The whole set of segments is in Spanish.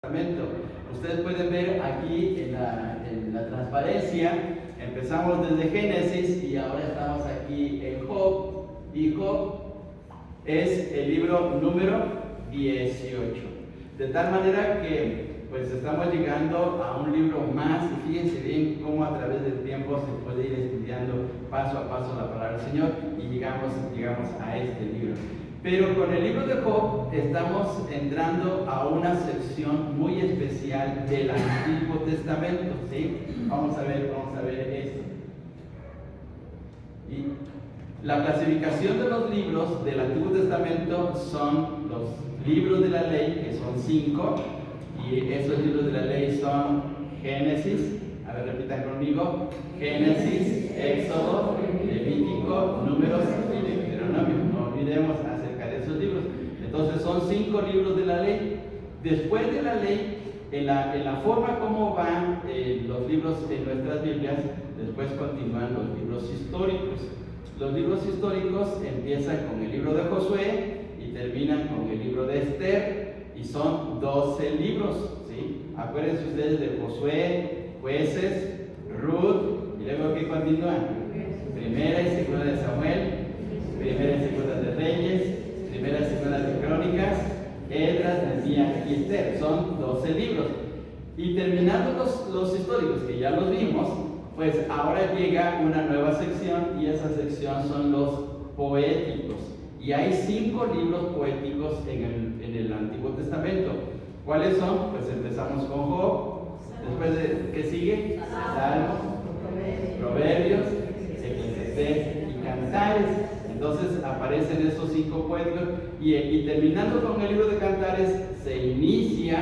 Testamento. Ustedes pueden ver aquí en la transparencia, empezamos desde Génesis y ahora estamos aquí en Job, y Job es el libro número 18. De tal manera que pues estamos llegando a un libro más, y fíjense bien cómo a través del tiempo se puede ir estudiando paso a paso la palabra del Señor y llegamos a este libro. Pero con el libro de Job estamos entrando a una sección muy especial del Antiguo Testamento, ¿sí? Vamos a ver esto. Y la clasificación de los libros del Antiguo Testamento son los libros de la ley, que son 5, y esos libros de la ley son Génesis, a ver, repitan conmigo, Génesis, Éxodo, Levítico, Números y Deuteronomio. No olvidemos acerca de esos libros. Entonces son 5 libros de la ley. Después de la ley, en la forma como van los libros en nuestras Biblias, después continúan los libros históricos. Los libros históricos empiezan con el libro de Josué y terminan con el libro de Esther, y son 12 libros, ¿sí? Acuérdense ustedes de Josué, Jueces, Ruth, y luego que continúan, Primera y Segunda de Samuel, Primera y Segunda de Reyes, Primera y Segunda de Crónicas, Esdras, Nehemías y Esther. Son 12 libros. Y terminando los históricos, que ya los vimos, pues ahora llega una nueva sección, y esa sección son los poéticos. Y hay 5 libros poéticos en el Antiguo Testamento. ¿Cuáles son? Pues empezamos con Job. Después de ¿qué sigue? Salmos, Proverbios, Eclesiastés y Cantares. Entonces aparecen esos 5 poéticos, y terminando con el libro de Cantares se inicia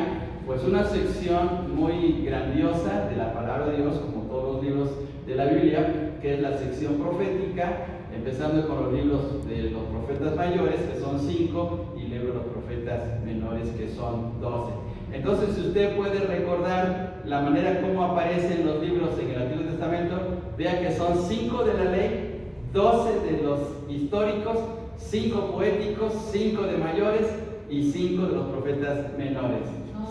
pues una sección muy grandiosa de la palabra de Dios, como todos los libros de la Biblia, que es la sección profética, empezando con los libros de los profetas mayores, que son 5, y luego los profetas menores, que son 12. Entonces, si usted puede recordar la manera como aparecen los libros en el Antiguo Testamento, vea que son 5 de la ley, 12 de los históricos, 5 poéticos, 5 de mayores y 5 de los profetas menores.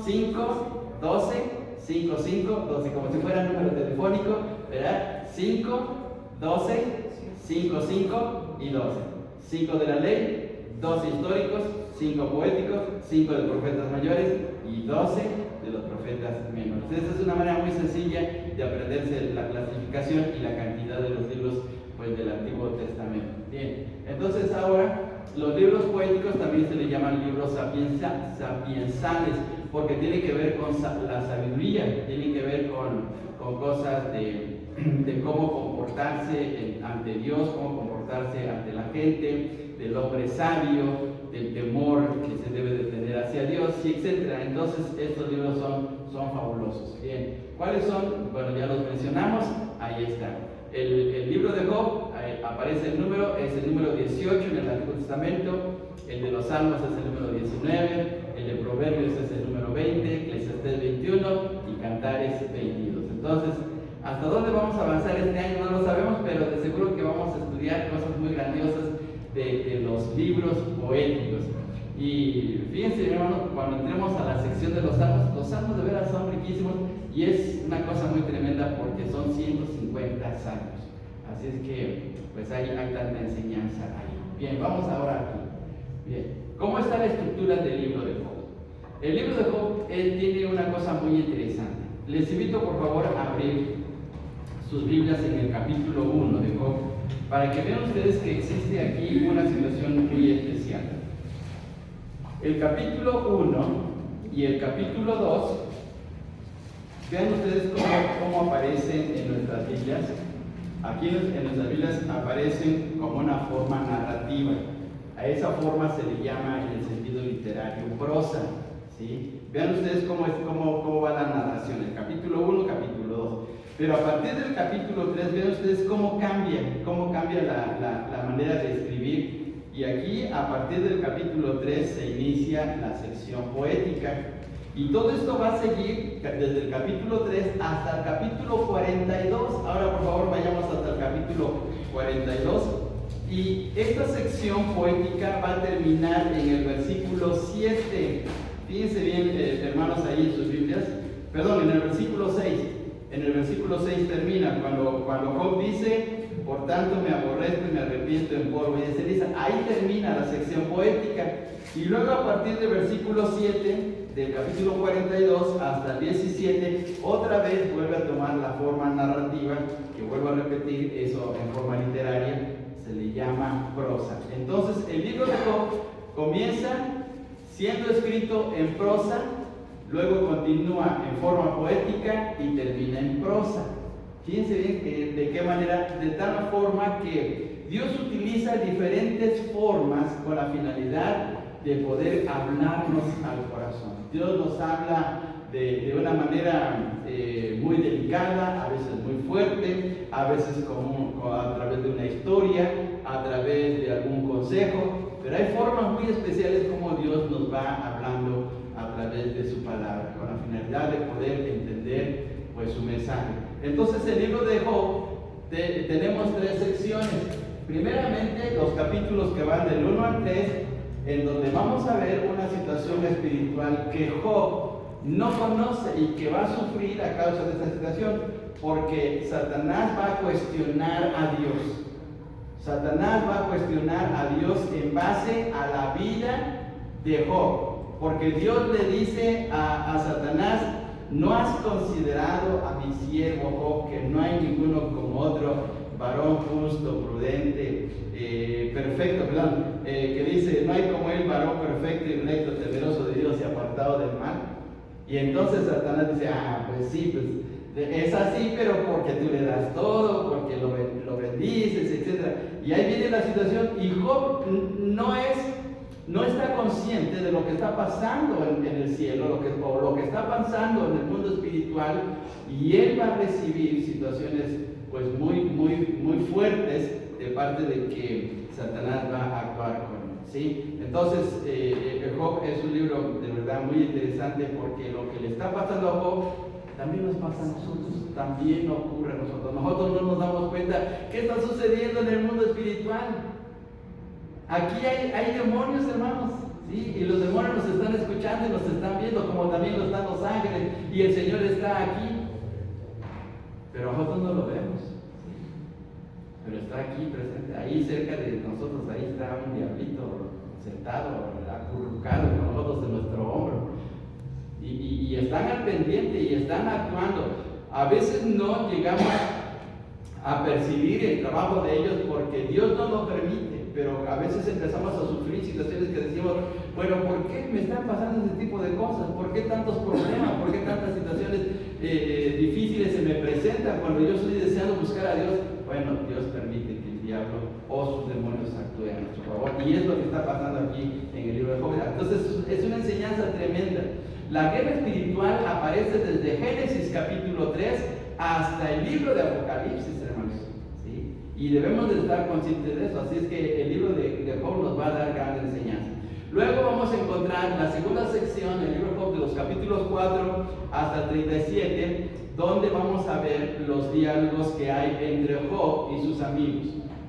5, 12, 5, 5, 12, como si fuera número telefónico, ¿verdad? 5, 12, 5, 5 y 12. 5 de la ley, 12 históricos, 5 poéticos, 5 de profetas mayores y 12 de los profetas menores. Esa es una manera muy sencilla de aprenderse la clasificación y la cantidad de los libros pues, del Antiguo Testamento. Bien, entonces ahora los libros poéticos también se les llaman libros sapiensales, porque tienen que ver con la sabiduría, tienen que ver con cosas de cómo comportarse ante Dios, cómo comportarse ante la gente, del hombre sabio, del temor que se debe de tener hacia Dios, y etc. Entonces estos libros son fabulosos. Bien, ¿cuáles son? Bueno, ya los mencionamos, ahí está. El libro de Job aparece el número, es el número 18 en el Antiguo Testamento. El de los Salmos es el número 19, el de Proverbios es el número 20, Eclesiastés 21 y Cantares 22. Entonces, ¿hasta dónde vamos a avanzar este año? No lo sabemos, pero de seguro que vamos a estudiar cosas muy grandiosas de los libros poéticos. Y fíjense, hermanos, cuando entremos a la sección de los salmos de veras son riquísimos, y es una cosa muy tremenda porque son 150 salmos. Así es que, pues hay tanta enseñanza ahí. Bien, vamos ahora aquí. Bien, ¿cómo está la estructura del libro de Job? El libro de Job tiene una cosa muy interesante. Les invito por favor a abrir sus Biblias en el capítulo 1 de Job, para que vean ustedes que existe aquí una situación muy especial. El capítulo 1 y el capítulo 2, vean ustedes cómo aparecen en nuestras Biblias. Aquí en nuestras Biblias aparecen como una forma narrativa. A esa forma se le llama en el sentido literario prosa, ¿sí? Vean ustedes cómo va la narración, el capítulo 1, capítulo 2. Pero a partir del capítulo 3, vean ustedes cómo cambia la manera de escribir. Y aquí, a partir del capítulo 3, se inicia la sección poética. Y todo esto va a seguir desde el capítulo 3 hasta el capítulo 42. Ahora, por favor, vayamos hasta el capítulo 42. Y esta sección poética va a terminar en el versículo 7. Fíjense bien, hermanos, ahí en sus versículo 6. En el versículo 6 termina cuando Job dice: por tanto me aborrezco y me arrepiento en polvo y de ceniza. Ahí termina la sección poética. Y luego a partir del versículo 7 del capítulo 42 hasta el 17, otra vez vuelve a tomar la forma narrativa, que vuelvo a repetir, eso en forma literaria se le llama prosa. Entonces el libro de Job comienza siendo escrito en prosa, luego continúa en forma poética y termina en prosa. Fíjense bien de qué manera, de tal forma que Dios utiliza diferentes formas con la finalidad de poder hablarnos al corazón. Dios nos habla de una manera muy delicada, a veces muy fuerte, a veces a través de una historia, a través de algún consejo, pero hay formas muy especiales como Dios nos va hablando a través de su palabra, con la finalidad de poder entender pues su mensaje. Entonces el libro de Job tenemos 3 secciones. Primeramente los capítulos que van del 1 al 3, en donde vamos a ver una situación espiritual que Job no conoce y que va a sufrir a causa de esta situación, porque Satanás va a cuestionar a Dios. Satanás va a cuestionar a Dios en base a la vida de Job, porque Dios le dice a Satanás: ¿no has considerado a mi siervo Job, que no hay ninguno como otro, varón justo, prudente, perfecto, que dice: no hay como él, varón perfecto y recto, temeroso de Dios y apartado del mal? Y entonces Satanás dice: pues sí, pues es así, pero porque tú le das todo, porque lo bendices, etc. Y ahí viene la situación, y Job no está consciente de lo que está pasando en el cielo, o lo que está pasando en el mundo espiritual, y él va a recibir situaciones pues muy fuertes de parte de que Satanás va a actuar con él, ¿sí? Entonces Job es un libro de verdad muy interesante, porque lo que le está pasando a Job también nos pasa a nosotros, también ocurre a nosotros. Nosotros no nos damos cuenta qué está sucediendo en el mundo espiritual. Aquí hay demonios, hermanos, ¿sí? Y los demonios nos están escuchando y nos están viendo, como también lo están los ángeles, y el Señor está aquí. Pero nosotros no lo vemos, ¿sí? Pero está aquí presente, ahí cerca de nosotros, ahí está un diablito sentado, acurrucado con nosotros en nuestro hombro. Y están al pendiente y están actuando. A veces no llegamos a percibir el trabajo de ellos porque Dios no lo permite, pero a veces empezamos a sufrir situaciones que decimos: bueno, ¿por qué me están pasando ese tipo de cosas? ¿Por qué tantos problemas? ¿Por qué tantas situaciones difíciles se me presentan cuando yo estoy deseando buscar a Dios? Bueno, Dios permite que el diablo o sus demonios actúen a nuestro favor, y es lo que está pasando aquí en el libro de Job. Entonces es una enseñanza tremenda. La guerra espiritual aparece desde Génesis capítulo 3 hasta el libro de Apocalipsis, hermanos, ¿sí? Y debemos de estar conscientes de eso. Así es que el libro de Job nos va a dar gran enseñanza. Luego vamos a encontrar la segunda sección del libro de Job, de los capítulos 4 hasta 37, donde vamos a ver los diálogos que hay entre Job y sus amigos.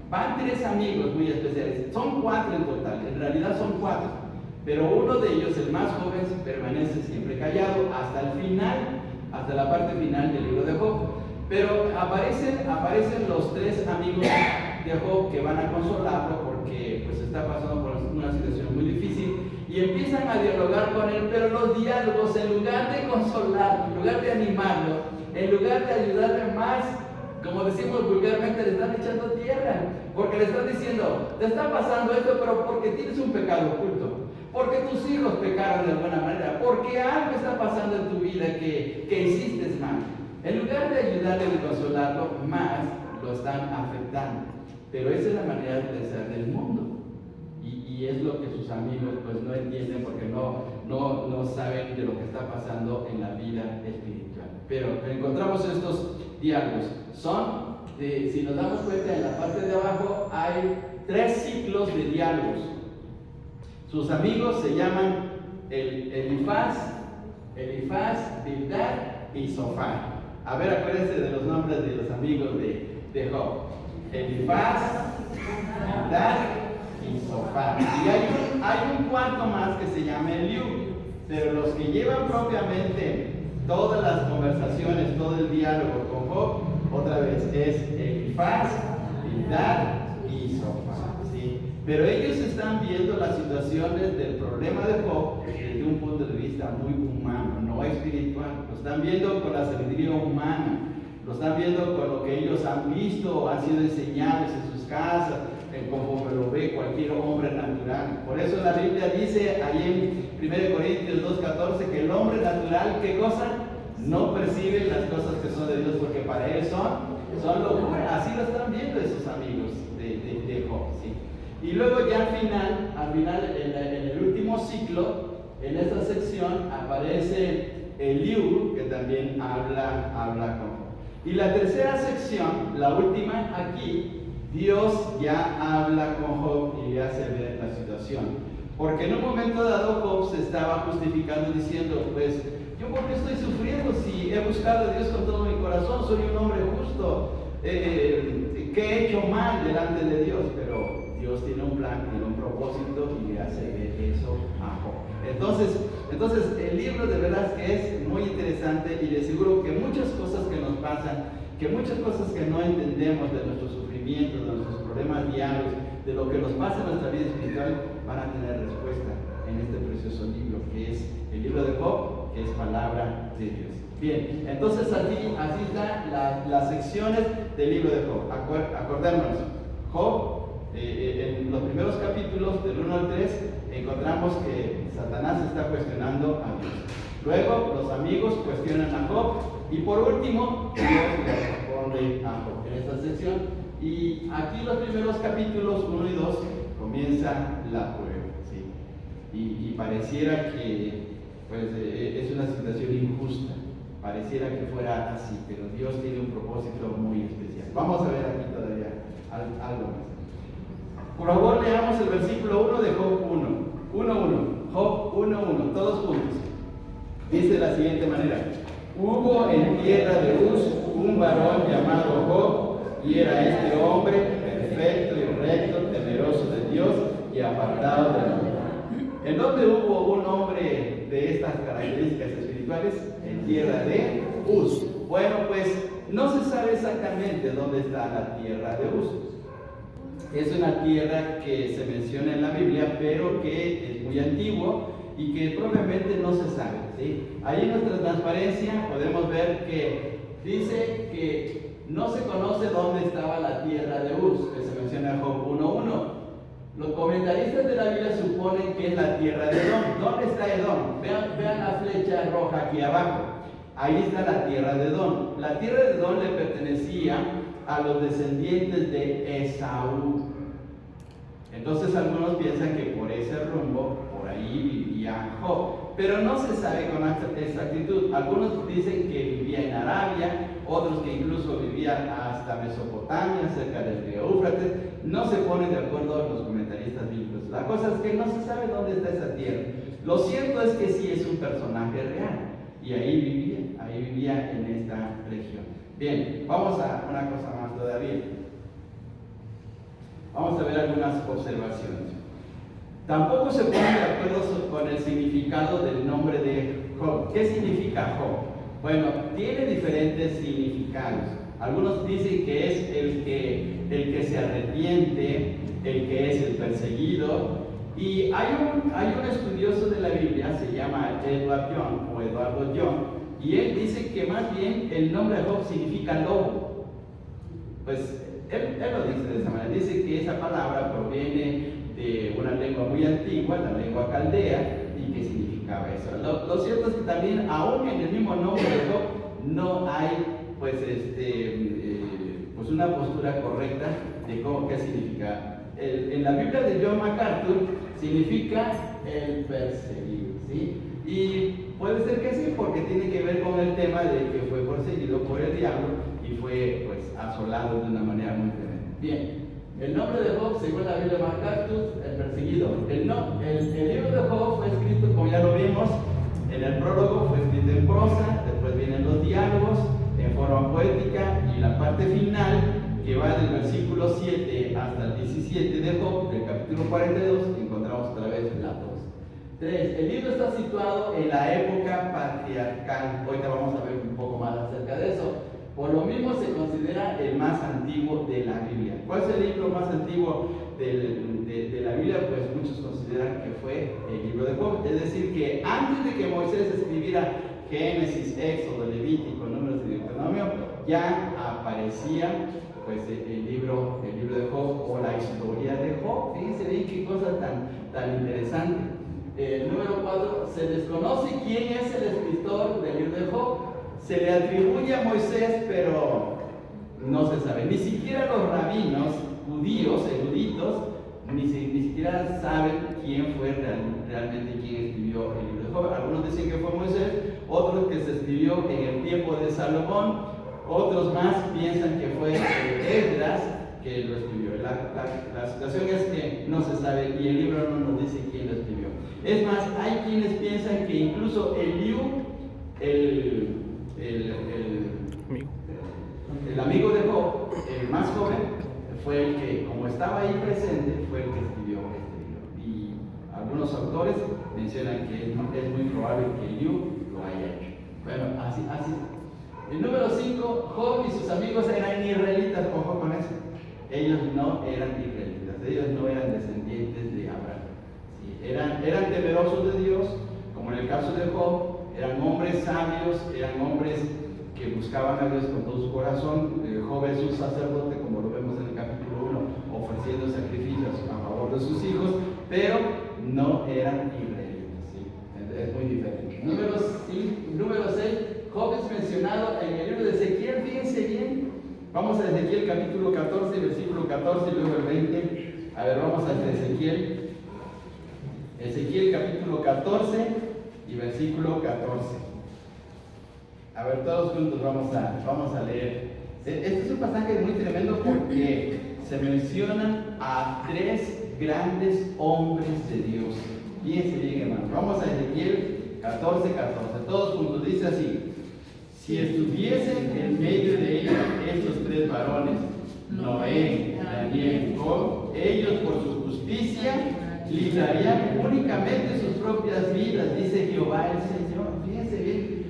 Van 3 amigos muy especiales, son 4 en total, en realidad son 4. Pero uno de ellos, el más joven, permanece siempre callado hasta el final, hasta la parte final del libro de Job. Pero aparecen los 3 amigos de Job que van a consolarlo porque pues está pasando por una situación muy difícil, y empiezan a dialogar con él. Pero los diálogos, en lugar de consolarlo, en lugar de animarlo, en lugar de ayudarle más, como decimos vulgarmente, le están echando tierra, porque le están diciendo: te está pasando esto, pero porque tienes un pecado oculto, porque tus hijos pecaron de alguna manera, porque algo está pasando en tu vida que hiciste mal. En lugar de ayudarle y consolarlo, más lo están afectando. Pero esa es la manera de pensar del mundo, y es lo que sus amigos pues no entienden, porque no saben de lo que está pasando en la vida espiritual. Pero encontramos estos diálogos. Si nos damos cuenta, en la parte de abajo hay 3 ciclos de diálogos. Sus amigos se llaman Elifaz, Bildad y Zofar. A ver, acuérdense de los nombres de los amigos de Job: Elifaz, Bildad y Zofar. Y hay un cuarto más que se llama Eliú, pero los que llevan propiamente todas las conversaciones, todo el diálogo con Job, otra vez es Elifaz, Bildad y Zofar, ¿sí? Pero ellos están viendo las situaciones del problema de Job desde un punto de vista muy humano, no espiritual. Lo están viendo con la sabiduría humana, lo están viendo con lo que ellos han visto, han sido enseñados en sus casas, como lo ve cualquier hombre natural. Por eso la Biblia dice ahí en 1 Corintios 2:14 que el hombre natural, ¿qué cosa? No percibe las cosas que son de Dios, porque para él son locura. Así lo están viendo esos amigos de Job, ¿sí? Y luego ya al final en el último ciclo, en esta sección aparece Eliú, que también habla con Job. Y la tercera sección, la última aquí, Dios ya habla con Job y le hace ver la situación. Porque en un momento dado Job se estaba justificando diciendo, pues, ¿yo por qué estoy sufriendo si he buscado a Dios con todo mi corazón? Soy un hombre justo, que he hecho mal delante de Dios. Pero Dios tiene un plan, tiene un propósito y le hace ver eso a Job. Entonces el libro de verdad que es muy interesante y les aseguro que muchas cosas que nos pasan, que muchas cosas que no entendemos de nuestro sufrimiento, de nuestros problemas diarios, de lo que nos pasa en nuestra vida espiritual, van a tener respuesta en este precioso libro que es el libro de Job, que es palabra de Dios. Bien, entonces así están las secciones del libro de Job. Acordémonos, Job, en los primeros capítulos del 1 al 3, encontramos que Satanás está cuestionando a Dios. Luego los amigos cuestionan a Job y por último Dios le responde a Job en esta sección. Y aquí los primeros capítulos 1 y 2 comienza la prueba, ¿sí? Y pareciera que pues, es una situación injusta, pareciera que fuera así, pero Dios tiene un propósito muy especial. Vamos a ver aquí todavía algo más. Por favor, leamos el versículo 1 de Job 1. Job 1:1, todos juntos. Dice de la siguiente manera: hubo en tierra de Uz un varón llamado Job, y era este hombre perfecto y recto, temeroso de Dios y apartado del mal. ¿En dónde hubo un hombre de estas características espirituales? En tierra de Uz. Bueno, pues no se sabe exactamente dónde está la tierra de Uz. Es una tierra que se menciona en la Biblia, pero que es muy antiguo y que probablemente no se sabe, ¿sí? Ahí en nuestra transparencia podemos ver que dice que no se conoce dónde estaba la tierra de Uz, que se menciona en Job 1:1. Los comentaristas de la Biblia suponen que es la tierra de Edom. ¿Dónde está Edom? Vean la flecha roja aquí abajo. Ahí está la tierra de Edom. La tierra de Edom le pertenecía a los descendientes de Esaú. Entonces algunos piensan que por ese rumbo, por ahí vivía Job, pero no se sabe con exactitud. Algunos dicen que vivía en Arabia, otros que incluso vivía hasta Mesopotamia, cerca del río Éufrates. No se ponen de acuerdo los comentaristas bíblicos. La cosa es que no se sabe dónde está esa tierra. Lo cierto es que sí es un personaje real, y ahí vivía en esta región. Bien, vamos a una cosa más todavía. Vamos a ver algunas observaciones. Tampoco se ponen de acuerdo con el significado del nombre de Job. ¿Qué significa Job? Bueno, tiene diferentes significados. Algunos dicen que es el que se arrepiente, el que es el perseguido. Y hay un estudioso de la Biblia, se llama Eduardo Young, y él dice que más bien el nombre de Job significa lobo. Pues él lo dice de esa manera. Dice que esa palabra proviene de una lengua muy antigua, la lengua caldea, y que significaba eso. Lo cierto es que también, aún en el mismo nombre de Job, no hay pues una postura correcta de qué significa. En la Biblia de John MacArthur significa el perseguido, ¿sí? Y puede ser que sí, porque tiene que ver con el tema de que fue perseguido por el diablo y fue pues asolado de una manera muy tremenda. Bien, el nombre de Job, según la Biblia de MacArthur, el perseguido. El libro de Job fue escrito, como ya lo vimos, en el prólogo fue escrito en prosa, después vienen los diálogos en forma poética, y la parte final, que va del versículo 7 hasta el 17 de Job, del capítulo 42, encontramos otra vez la prosa. 3. El libro está situado en la época patriarcal. Ahorita vamos a ver un poco más acerca de eso. Por lo mismo se considera el más antiguo de la Biblia. ¿Cuál es el libro más antiguo de la Biblia? Pues muchos consideran que fue el libro de Job. Es decir, que antes de que Moisés escribiera Génesis, Éxodo, Levítico, Números y Deuteronomio, ya aparecía pues el libro de Job o la historia de Job. Fíjense bien qué cosa tan interesante. Número 4, se desconoce quién es el escritor del libro de Job. Se le atribuye a Moisés, pero no se sabe. Ni siquiera los rabinos judíos, eruditos, ni siquiera saben quién fue realmente quien escribió el libro de Job. Algunos dicen que fue Moisés, otros que se escribió en el tiempo de Salomón, otros más piensan que fue Esdras que lo escribió. La situación es que no se sabe y el libro no nos dice quién lo escribió. Es más, hay quienes piensan que incluso Eliú, el amigo de Job, el más joven, fue el que, como estaba ahí presente, fue el que escribió este libro. Y algunos autores mencionan que es muy probable que Eliú lo haya hecho. Bueno, así. El número 5, Job y sus amigos eran israelitas. Ojo con eso. Ellos no eran israelitas, ellos no eran descendientes de Abraham. ¿Sí? Eran temerosos de Dios, como en el caso de Job. Eran hombres sabios, eran hombres que buscaban a Dios con todo su corazón. Job es un sacerdote, como lo vemos en el capítulo 1, ofreciendo sacrificios a favor de sus hijos, pero no eran israelitas. ¿Sí? Es muy diferente. Número 6, Job es mencionado en el libro de Ezequiel. Fíjense bien. Vamos a Ezequiel capítulo 14, versículo 14 y luego el 20. A ver, vamos a Ezequiel. Ezequiel capítulo 14 y versículo 14. A ver, todos juntos vamos a leer. Este es un pasaje muy tremendo porque se mencionan a 3 grandes hombres de Dios. Fíjense bien, hermanos. Vamos a Ezequiel 14, 14. Todos juntos. Dice así: si estuviesen en medio de ellos estos 3 varones, Noé, Daniel y Job, ellos por su justicia librarían únicamente sus propias vidas, dice Jehová el Señor. Fíjense bien,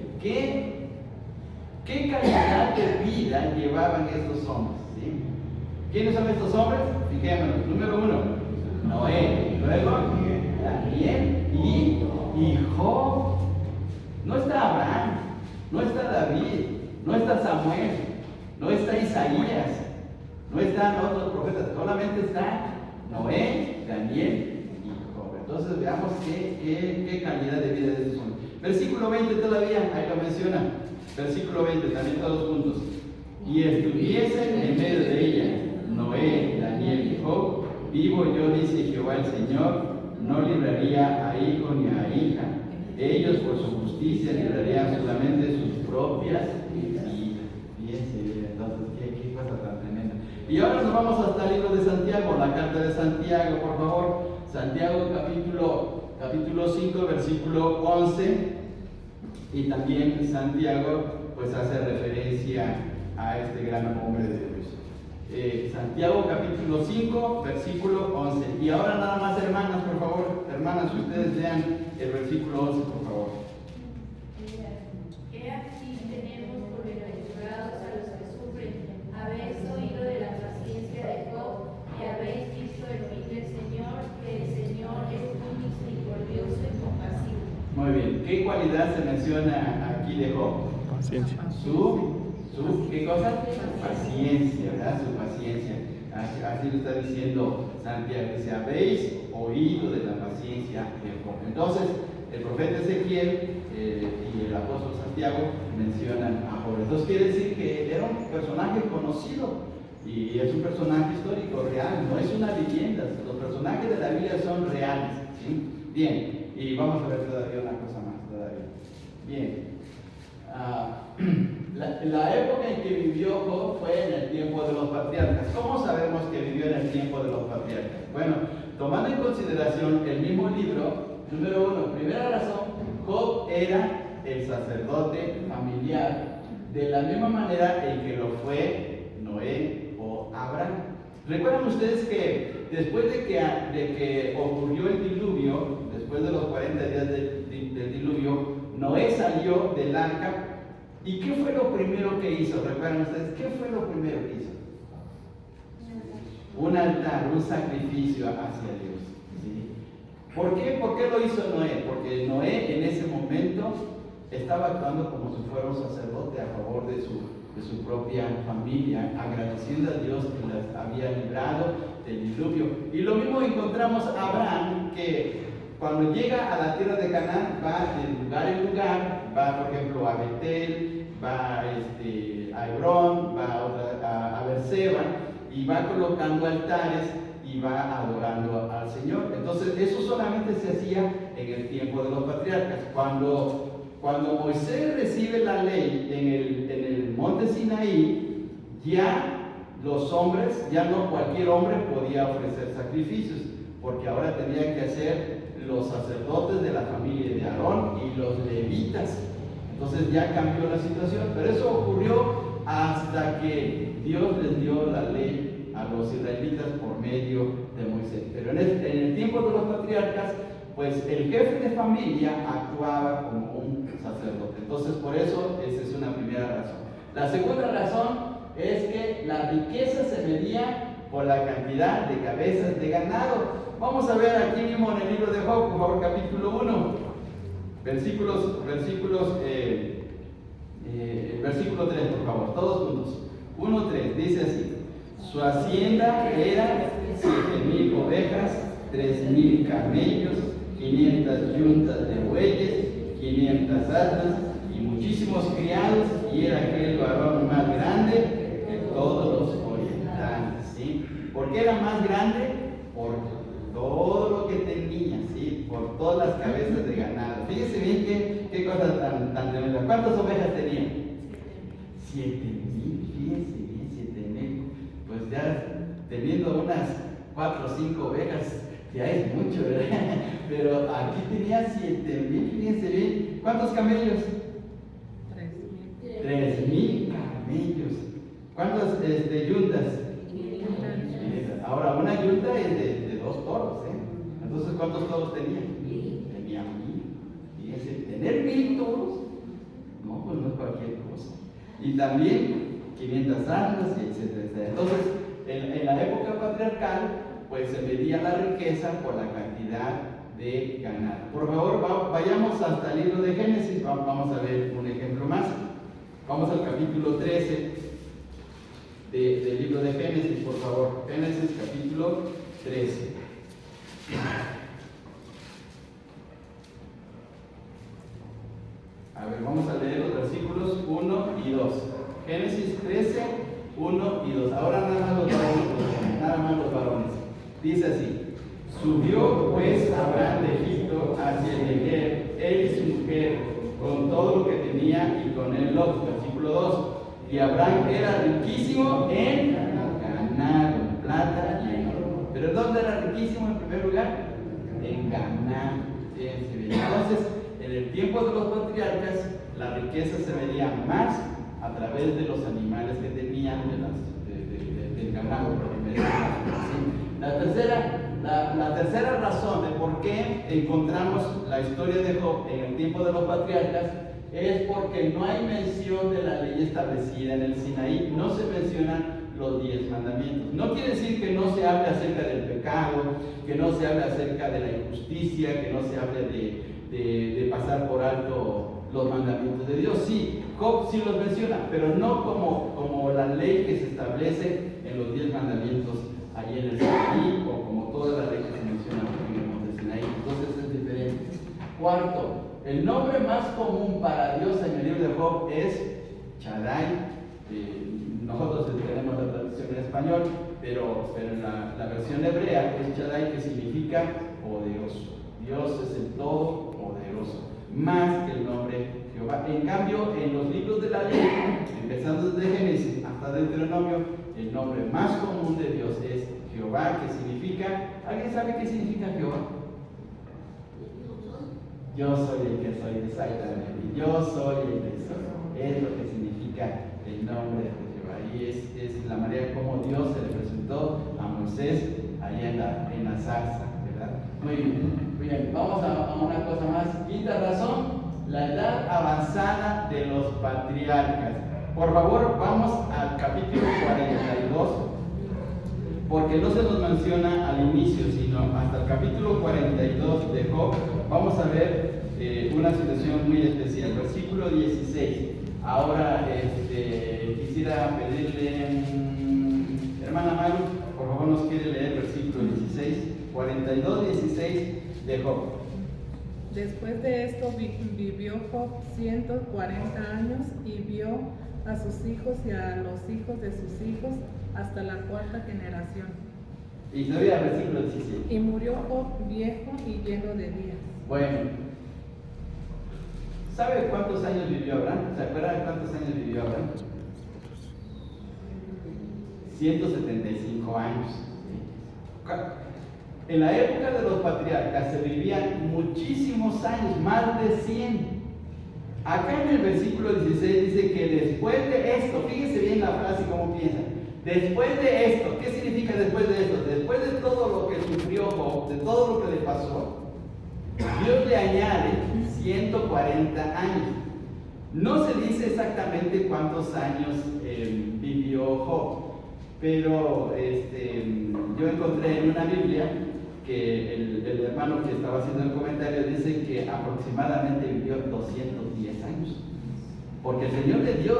¿qué calidad de vida llevaban estos hombres? ¿Sí? ¿Quiénes son estos hombres? Fijémonos. Número 1, Noé. Luego, Daniel y Job. No está Abraham, no está David, no está Samuel, no está Isaías, no están otros profetas, solamente está Noé, Daniel y Job. Entonces veamos qué calidad de vida de estos hombres. Versículo 20 todavía, ahí lo menciona. Versículo 20, también todos juntos. Y estuviesen en medio de ella Noé, Daniel y Job, vivo yo, dice Jehová el Señor, no libraría a hijo ni a hija. Ellos por su justicia librarían solamente sus propias vidas. Fíjense, entonces, qué cosa tan tremenda. Y ahora nos vamos hasta el libro de Santiago, la carta de Santiago, por favor. Santiago capítulo 5, versículo 11. Y también Santiago pues hace referencia a este gran hombre de Dios. Santiago capítulo 5, versículo 11. Y ahora nada más, hermanas, por favor. Hermanas, ustedes lean el versículo 11, por favor. He aquí tenemos por bienaventurados a los que sufren. Habéis oído de la paciencia de Job y habéis visto el fin del Señor, que el Señor es muy misericordioso y compasivo. Muy bien. ¿Qué cualidad se menciona aquí de Job? Paciencia. ¿Qué cosa? Paciencia, ¿verdad? Su paciencia. Así lo está diciendo Santiago. Dice, habéis oído de la paciencia de Job. Entonces, el profeta Ezequiel y el apóstol Santiago mencionan a Job. Entonces quiere decir que era un personaje conocido y es un personaje histórico real, no es una leyenda. Los personajes de la Biblia son reales. ¿Sí? Bien, y vamos a ver todavía una cosa más. Bien. La época en que vivió Job fue en el tiempo de los patriarcas. ¿Cómo sabemos que vivió en el tiempo de los patriarcas? Bueno, tomando en consideración el mismo libro, número 1, primera razón, Job era el sacerdote familiar, de la misma manera en que lo fue Noé o Abraham. ¿Recuerdan ustedes que después de que ocurrió el diluvio, después de los 40 días del diluvio, Noé salió del arca. ¿Y qué fue lo primero que hizo? ¿Recuerdan ustedes? ¿Qué fue lo primero que hizo? Un altar, un sacrificio hacia Dios. ¿Sí? ¿Por qué? ¿Por qué lo hizo Noé? Porque Noé en ese momento estaba actuando como si fuera un sacerdote a favor de su propia familia, agradeciendo a Dios que las había librado del diluvio. Y lo mismo encontramos a Abraham, que cuando llega a la tierra de Canaán va de lugar en lugar, va por ejemplo a Betel, va a Hebrón, va a Berseba, y va colocando altares y va adorando al Señor. Entonces eso solamente se hacía en el tiempo de los patriarcas. Cuando Moisés recibe la ley en el monte Sinaí, ya los hombres, ya no cualquier hombre podía ofrecer sacrificios, porque ahora tenían que hacer los sacerdotes de la familia de Aarón y los levitas. Entonces ya cambió la situación, pero eso ocurrió hasta que Dios les dio la ley a los israelitas por medio de Moisés. Pero en el tiempo de los patriarcas, pues el jefe de familia actuaba como un sacerdote. Entonces por eso esa es una primera razón. La segunda razón es que la riqueza se medía por la cantidad de cabezas de ganado. Vamos a ver aquí mismo en el libro de Job, por favor, capítulo 1, versículo 3, por favor, todos juntos. 1:3, dice así: su hacienda era 7,000 ovejas, 3,000 camellos, 500 yuntas de bueyes, 500 asnas y muchísimos criados, y era aquel varón más grande que todos los orientales. ¿Sí? ¿Por qué era más grande? Por todo lo que tenía, ¿sí? Por todas las cabezas de ganado. Fíjense bien qué cosa tan tremenda. ¿Cuántas ovejas tenía? 7,000, fíjense bien, 7,000. Pues ya teniendo unas 4 o 5 ovejas, ya es mucho, ¿verdad? Pero aquí tenía 7,000, fíjense bien. ¿Cuántos camellos? 3,000 camellos. ¿Cuántas yuntas? 500. Ahora, una yunta es de 2 toros, ¿eh? Entonces, ¿cuántos toros tenía? Tenía 1,000. Fíjense, tener 1,000 toros, no, pues no es cualquier cosa. Y también 500 asnas, etc. Entonces, en la época patriarcal, pues se medía la riqueza por la cantidad de ganado. Por favor, vayamos hasta el libro de Génesis. Vamos a ver un ejemplo más. Vamos al capítulo 13 del libro de Génesis, por favor. Génesis capítulo 13. A ver, vamos a leer los versículos 1 y 2. Génesis 13, 1 y 2. Ahora nada más los varones. Dice así: subió pues Abraham de Egipto hacia el Negev, él y su mujer, con todo lo que tenía, y con él Lot. Versículo 2. Y Abraham era riquísimo en ganado, en plata y en oro. ¿Pero dónde era riquísimo en primer lugar? En ganado. Entonces, en el tiempo de los patriarcas, la riqueza se medía más a través de los animales que tenían, del ganado. La tercera razón de por qué encontramos la historia de Job en el tiempo de los patriarcas es porque no hay mención de la ley establecida en el Sinaí. No se mencionan los 10 mandamientos. No quiere decir que no se hable acerca del pecado, que no se hable acerca de la injusticia, que no se hable de pasar por alto los mandamientos de Dios. Sí, Job sí los menciona, pero no como la ley que se establece en los 10 mandamientos allí en el Sinaí, o como toda la ley que se menciona en el monte Sinaí. Entonces es diferente. Cuarto, el nombre más común para Dios en el libro de Job es Shaddai. Nosotros tenemos la traducción en español, pero en la versión hebrea es Shaddai, que significa poderoso. Dios es el todopoderoso, más que el nombre Jehová. En cambio, en los libros de la ley, empezando desde Génesis hasta Deuteronomio, el nombre más común de Dios es Jehová, que significa, ¿alguien sabe qué significa Jehová? Yo soy el que soy, exactamente. Yo soy el que soy. Es lo que significa el nombre de Jehová. Y es la manera como Dios se le presentó a Moisés allá en la zarza, ¿verdad? Muy bien. Bien, vamos a una cosa más. Quinta razón, la edad avanzada de los patriarcas. Por favor, vamos al capítulo 42, porque no se nos menciona al inicio, sino hasta el capítulo 42 de Job. Vamos a ver una situación muy especial. Versículo 16. Ahora quisiera pedirle, hermana Maru, por favor nos quiere leer versículo 16, 42, 16 de Job. Después de esto vivió Job 140 años y vio a sus hijos y a los hijos de sus hijos hasta la cuarta generación. Y todavía el versículo 17. Y murió Job viejo y lleno de días. Bueno, ¿sabe cuántos años vivió Abraham? ¿Se acuerda de cuántos años vivió Abraham? 175 años. En la época de los patriarcas se vivían muchísimos años, más de 100. Acá en el versículo 16 dice que después de esto, fíjese bien la frase y cómo piensa. Después de esto, ¿qué significa después de esto? Después de todo lo que sufrió Job, de todo lo que le pasó, Dios le añade 140 años. No se dice exactamente cuántos años vivió Job, pero yo encontré en una Biblia que el hermano que estaba haciendo el comentario dice que aproximadamente vivió 210 años, porque el Señor le dio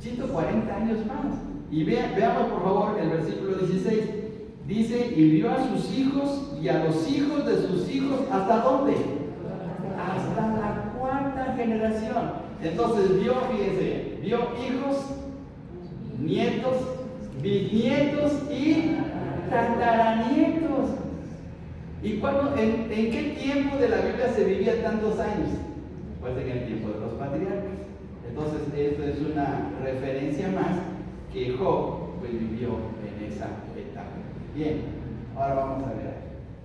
140 años más. Y veamos por favor el versículo 16. Dice, y vio a sus hijos y a los hijos de sus hijos, ¿hasta dónde? Hasta la cuarta generación. Entonces vio, fíjense, vio hijos, nietos, bisnietos y tataranietos. ¿Y en qué tiempo de la Biblia se vivía tantos años? Pues en el tiempo de los patriarcas. Entonces esto es una referencia más que Job pues vivió en esa etapa. Bien, ahora vamos a ver.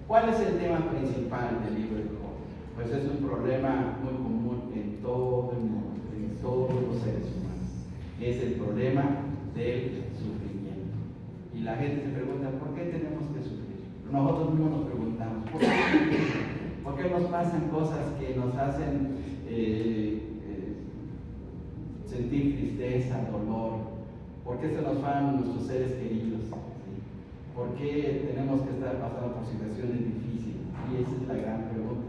¿Cuál es el tema principal del libro de Job? Pues es un problema muy común en todo el mundo, en todos los seres humanos. Es el problema del sufrimiento. Y la gente se pregunta, ¿por qué tenemos que sufrir? Nosotros mismos nos preguntamos, ¿por qué nos pasan cosas que nos hacen sentir tristeza, dolor? ¿Por qué se nos van nuestros seres queridos? ¿Sí? ¿Por qué tenemos que estar pasando por situaciones difíciles? Y esa es la gran pregunta.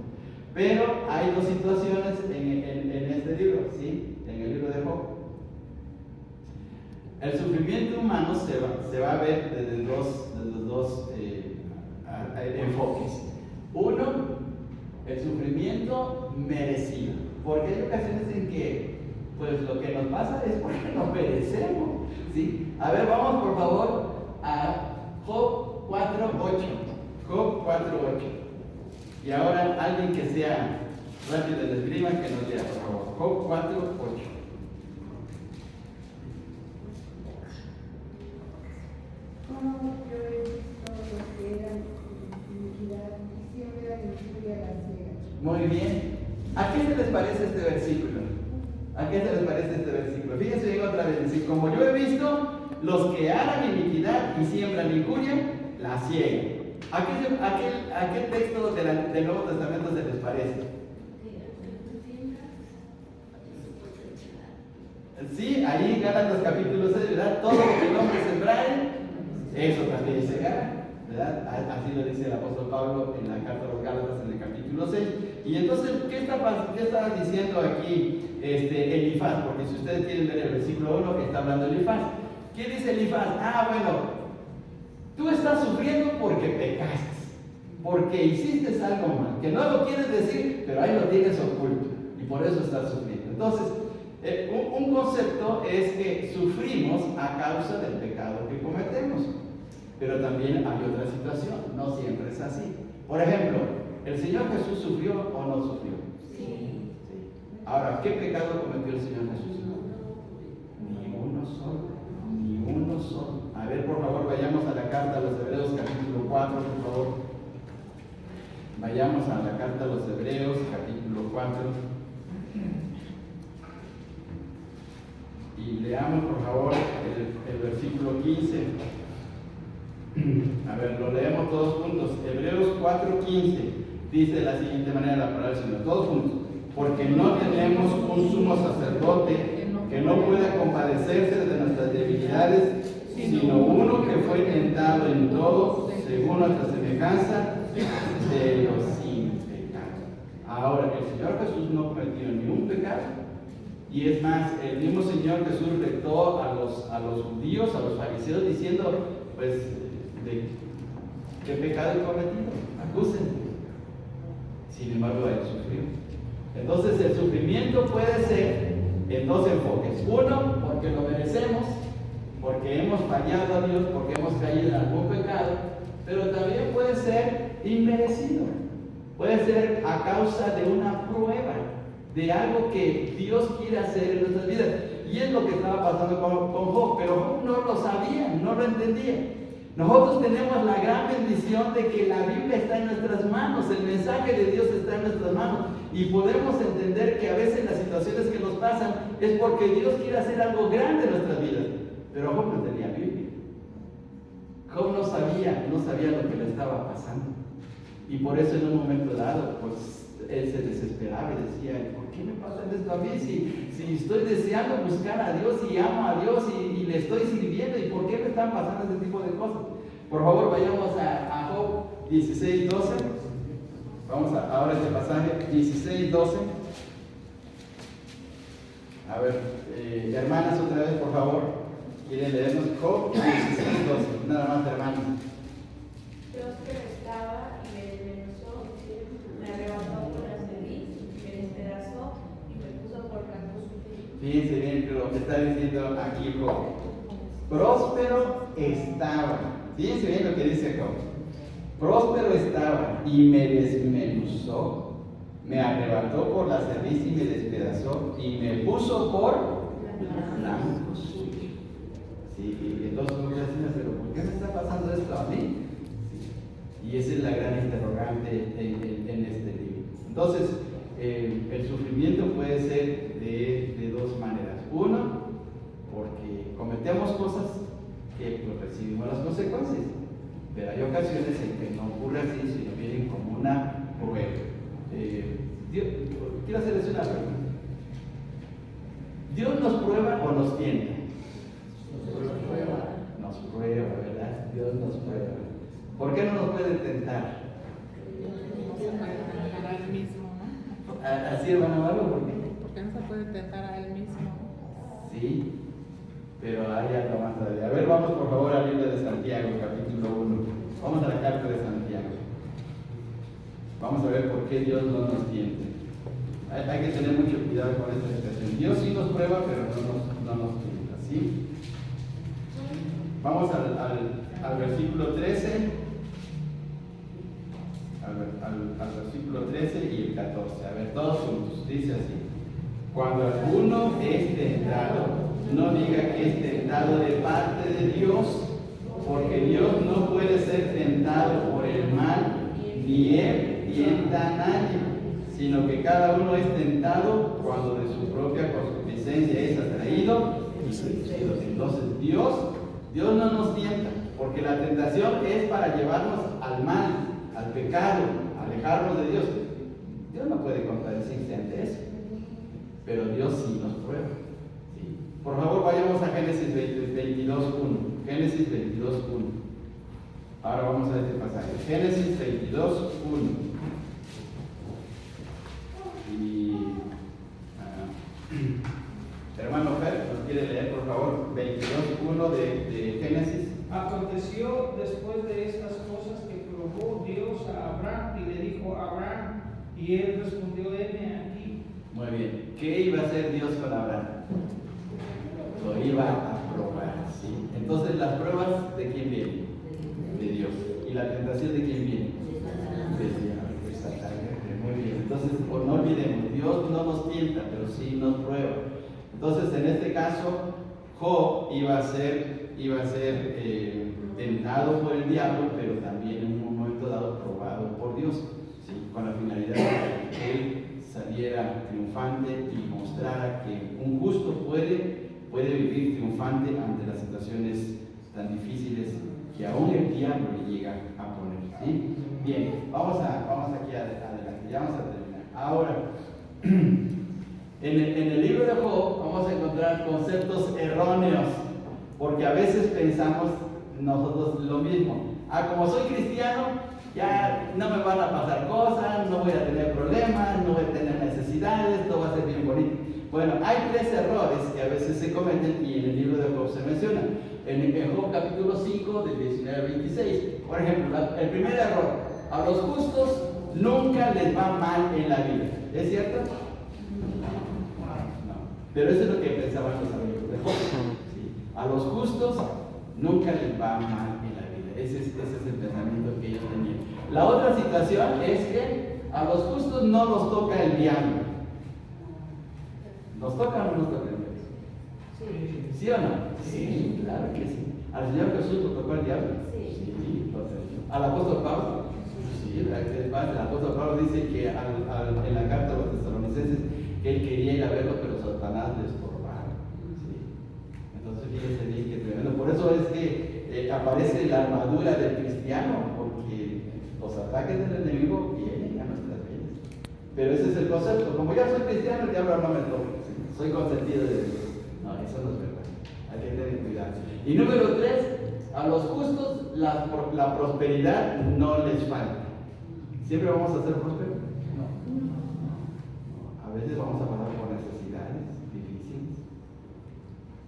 Pero hay dos situaciones en este libro, ¿sí? En el libro de Job. El sufrimiento humano se va a ver desde dos enfoques. Uno, el sufrimiento merecido. Porque hay ocasiones en que pues lo que nos pasa es porque nos merecemos. ¿Sí? A ver, vamos por favor a Job 4:8. Job 4:8. Y ahora alguien que sea rápido en la esgrima que nos lea, por favor. Job 4:8. Como yo he visto lo que era iniquidad y siempre la injuria la ciega. Muy bien. ¿A qué se les parece este versículo? ¿A qué se les parece este versículo? Fíjense bien otra vez. Decir, como yo he visto, los que harán iniquidad y siembran injuria, la ciegan. ¿A qué texto del Nuevo Testamento se les parece? Sí, ahí en Gálatas capítulo 6, ¿verdad? Todo lo que el hombre sembrare, eso también se gana, ¿verdad? Así lo dice el apóstol Pablo en la carta a los Gálatas en el capítulo 6. Y entonces, ¿qué está diciendo aquí Elifaz? Porque si ustedes quieren ver el versículo 1, está hablando Elifaz. ¿Qué dice Elifaz? Bueno, tú estás sufriendo porque pecaste, porque hiciste algo mal, que no lo quieres decir, pero ahí lo tienes oculto, y por eso estás sufriendo. Entonces, un concepto es que sufrimos a causa del pecado que cometemos, pero también hay otra situación, no siempre es así. Por ejemplo, ¿el Señor Jesús sufrió o no sufrió? Sí. Ahora, ¿qué pecado cometió el Señor Jesús? Ni uno solo. A ver, por favor, vayamos a la carta a los Hebreos, capítulo 4, por favor. Vayamos a la carta a los Hebreos, capítulo 4. Y leamos, por favor, el versículo 15. A ver, lo leemos todos juntos. Hebreos 4:15. Dice de la siguiente manera la palabra del Señor, todos juntos. Porque no tenemos un sumo sacerdote que no pueda compadecerse de nuestras debilidades, sino uno que fue tentado en todo, según nuestra semejanza, pero sin pecado. Ahora, el Señor Jesús no cometió ni un pecado. Y es más, el mismo Señor Jesús retó a los judíos, a los fariseos, diciendo, pues, ¿de qué pecado he cometido? Acúsenme. Sin embargo, él sufrió. Entonces, el sufrimiento puede ser en dos enfoques. Uno, porque lo merecemos, porque hemos fallado a Dios, porque hemos caído en algún pecado, pero también puede ser inmerecido. Puede ser a causa de una prueba, de algo que Dios quiere hacer en nuestras vidas. Y es lo que estaba pasando con Job, pero Job no lo sabía, no lo entendía. Nosotros tenemos la gran bendición de que la Biblia está en nuestras manos, el mensaje de Dios está en nuestras manos y podemos entender que a veces las situaciones que nos pasan es porque Dios quiere hacer algo grande en nuestras vidas. Pero Job no tenía Biblia. Job no sabía lo que le estaba pasando. Y por eso en un momento dado, pues él se desesperaba y decía, ¿por qué me pasa esto a mí? Si estoy deseando buscar a Dios y amo a Dios y le estoy sirviendo, ¿y por qué me están pasando este tipo de cosas? Por favor, vayamos a Job 16:12. Vamos ahora a este pasaje, 16:12. A ver, hermanas, otra vez, por favor, ¿quieren leernos Job 16:12? Nada más, hermanas. Próspero estaba y me desmenuzó, me arrebató por la cerviz, me despedazó y me puso por blanco su pecho. Fíjense bien lo que está diciendo aquí Job. Próspero estaba. Fíjense bien lo que dice Job. Próspero estaba y me desmenuzó, me arrebató por la cerviz y me despedazó y me puso por blanco suyo. Sí, y entonces uno dice, pero ¿por qué me está pasando esto a mí? Sí. Y esa es la gran interrogante en este libro. Entonces, el sufrimiento puede ser de dos maneras. Uno, porque cometemos cosas que pues, recibimos las consecuencias. Pero hay ocasiones en que no ocurre así, sino vienen como una prueba. Quiero hacerles una pregunta. ¿Dios nos prueba o nos tienta? Nos prueba, ¿verdad? Dios nos prueba. ¿Por qué no nos puede tentar? No se puede tentar a él mismo, ¿no? ¿Así, hermano Barro? ¿Por qué? Porque no se puede tentar a él mismo. Sí, pero hay algo más todavía. A ver, vamos por favor al libro de Santiago, capítulo 1. Vamos a la carta de Santiago. Vamos a ver por qué Dios no nos tienta. Hay que tener mucho cuidado con esta expresión. Dios sí nos prueba, pero no nos tienta, ¿sí? Vamos al versículo 13. Al versículo 13 y el 14. A ver, todos juntos. Dice así. Cuando alguno es tentado, no diga que es tentado de parte de Dios, porque Dios no puede ser tentado por el mal, ni él tienta a nadie, sino que cada uno es tentado cuando de su propia concupiscencia es atraído y seducido. Entonces Dios no nos tienta, porque la tentación es para llevarnos al mal, al pecado, alejarnos de Dios. Dios no puede contradecirse ante eso, pero Dios sí nos prueba. ¿Sí? Por favor, vayamos a Génesis 22:1. Génesis 22:1. Ahora vamos a este pasaje. Génesis 22:1. Hermano Fer, ¿nos quiere leer, por favor? 22:1 de Génesis. Aconteció después de estas cosas que probó Dios a Abraham y le dijo a Abraham, y él respondió, heme aquí. Muy bien. ¿Qué iba a hacer Dios con Abraham? Lo iba a probar, ¿sí? Entonces, ¿las pruebas de quién vienen? De Dios. ¿Y la tentación de quién viene? Del diablo. Exactamente. Muy bien. Entonces, no olvidemos, Dios no nos tienta, pero sí nos prueba. Entonces, en este caso, Job iba a ser tentado por el diablo, pero también en un momento dado probado por Dios, ¿sí? Con la finalidad de que él saliera triunfante y mostrara que un justo puede vivir triunfante ante las situaciones tan difíciles que aún el diablo le llega a poner, ¿sí? Bien, vamos aquí adelante, ya vamos a terminar. Ahora, en el libro de Job vamos a encontrar conceptos erróneos, porque a veces pensamos nosotros lo mismo. Como soy cristiano, ya no me van a pasar cosas, no voy a tener problemas, no voy a tener necesidades, todo va a ser bien bonito. Bueno, hay 3 errores que a veces se cometen y en el libro de Job se mencionan. En Job capítulo 5, del 19 al 26. Por ejemplo, el primer error: a los justos nunca les va mal en la vida. ¿Es cierto? No. Pero eso es lo que pensaban los amigos de Job. ¿Sí? A los justos nunca les va mal en la vida. Ese es el pensamiento que ellos tenían. La otra situación es que a los justos no los toca el diablo. ¿Nos toca o no nos toca el diablo? ¿Sí o no? Sí, claro que sí. ¿Al Señor Jesús lo tocó el diablo? Sí. Entonces, ¿al apóstol Pablo? Sí. El apóstol Pablo dice que en la carta a los tesalonicenses que él quería ir a verlo, pero Satanás le estorbaba. Sí. Entonces, fíjense bien que tremendo. Por eso es que aparece la armadura del cristiano, porque los ataques del enemigo vienen a nuestras vidas. Pero ese es el concepto. Como ya soy cristiano, el diablo no me toca. ¿Sí? Soy consentido de Dios. No, eso no es verdad. Hay que tener cuidado. Y número 3, a los justos la prosperidad no les falta. ¿Siempre vamos a ser prósperos? No. A veces vamos a pasar por necesidades difíciles.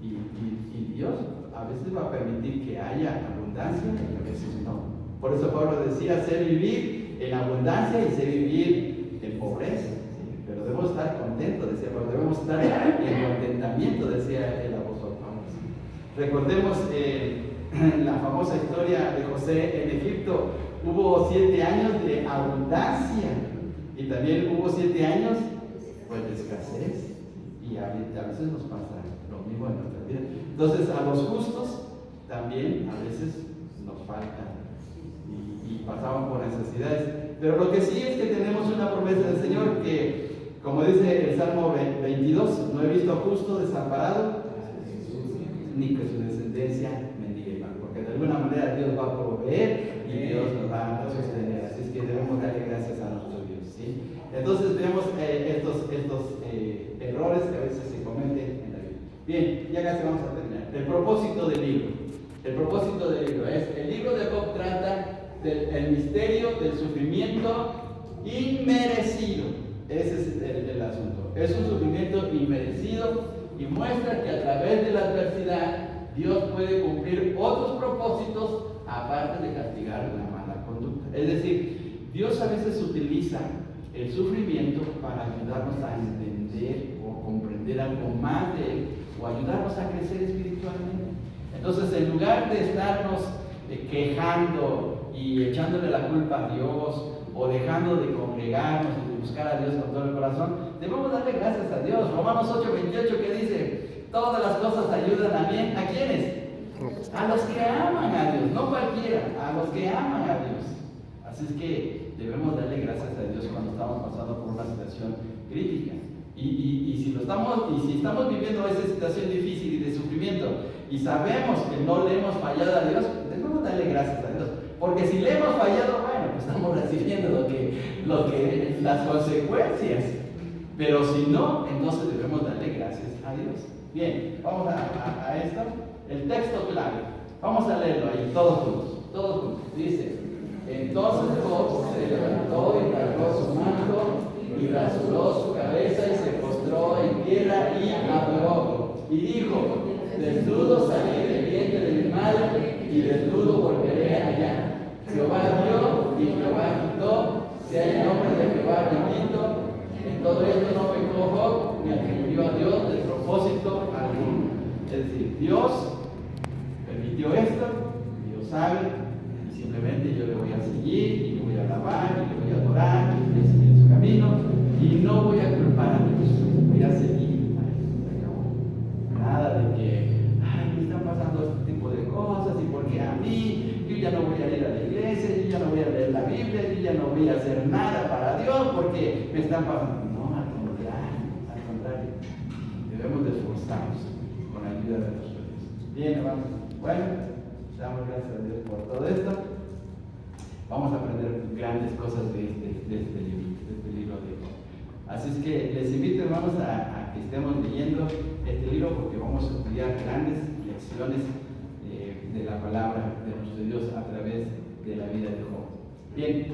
Y Dios a veces va a permitir que haya abundancia y a veces no. Por eso Pablo decía: sé vivir en abundancia y sé vivir en pobreza. ¿Sí? Pero debemos estar contentos, decía Pablo. Debemos estar en contentamiento, decía el apóstol Pablo. ¿Sí? Recordemos la famosa historia de José en Egipto. Hubo 7 años de abundancia y también hubo 7 años pues, de escasez. Y a veces nos pasa lo mismo en nuestra vida. Entonces, a los justos también a veces nos falta y pasamos por necesidades. Pero lo que sí es que tenemos una promesa del Señor que, como dice el Salmo 22, no he visto justo desamparado, ni que su descendencia mendigue pan. Porque de alguna manera Dios va a proveer y Dios nos va a sostener. Así es que debemos darle gracias a nuestro Dios. ¿Sí? Entonces vemos estos errores que a veces se cometen en la vida. Bien, ya casi vamos a terminar. El propósito del libro. El propósito del libro es: el libro de Job trata del misterio del sufrimiento inmerecido. Ese es el asunto. Es un sufrimiento inmerecido y muestra que a través de la adversidad Dios puede cumplir otros propósitos aparte de castigar la mala conducta. Es decir, Dios a veces utiliza el sufrimiento para ayudarnos a entender o comprender algo más de Él o ayudarnos a crecer espiritualmente. Entonces, en lugar de estarnos quejando y echándole la culpa a Dios o dejando de congregarnos y de buscar a Dios con todo el corazón, debemos darle gracias a Dios. Romanos 8:28 que dice: todas las cosas ayudan a bien. ¿A quiénes? A los que aman a Dios, no cualquiera, a los que aman a Dios. Así es que debemos darle gracias a Dios cuando estamos pasando por una situación crítica. Y si estamos viviendo esa situación difícil y de sufrimiento y sabemos que no le hemos fallado a Dios, debemos darle gracias a Dios. Porque si le hemos fallado, bueno, pues estamos recibiendo las consecuencias. Pero si no, entonces debemos darle gracias a Dios. Bien, vamos a esto. El texto clave. Vamos a leerlo ahí, todos juntos. Dice: entonces Job se levantó y cargó su manto y rasuró su cabeza y se postró en tierra y adoró. Y dijo: desnudo salí del vientre de mi madre y desnudo volveré allá. Jehová dio y Jehová quitó, sea el nombre de Jehová bendito. En todo esto no pecó Job ni atribuyó a Dios de propósito alguno. Es decir, Dios permitió esto, Dios sabe, y simplemente yo le voy a seguir, y le voy a alabar, y le voy a adorar, y voy a seguir su camino, y no voy a culpar a Dios, voy a seguir. Nada de que, me están pasando este tipo de cosas, y porque a mí, yo ya no voy a ir a la iglesia, yo ya no voy a leer la Biblia, yo ya no voy a hacer nada para Dios, porque me están pasando. No, al contrario, debemos de esforzarnos con la ayuda de nuestro Dios. Bien, hermanos. Bueno, damos gracias a Dios por todo esto. vamos a aprender grandes cosas de este libro de Job. Así es que les invito, hermanos, a que estemos leyendo este libro porque vamos a estudiar grandes lecciones de la palabra de nuestro Dios a través de la vida de Job. Bien.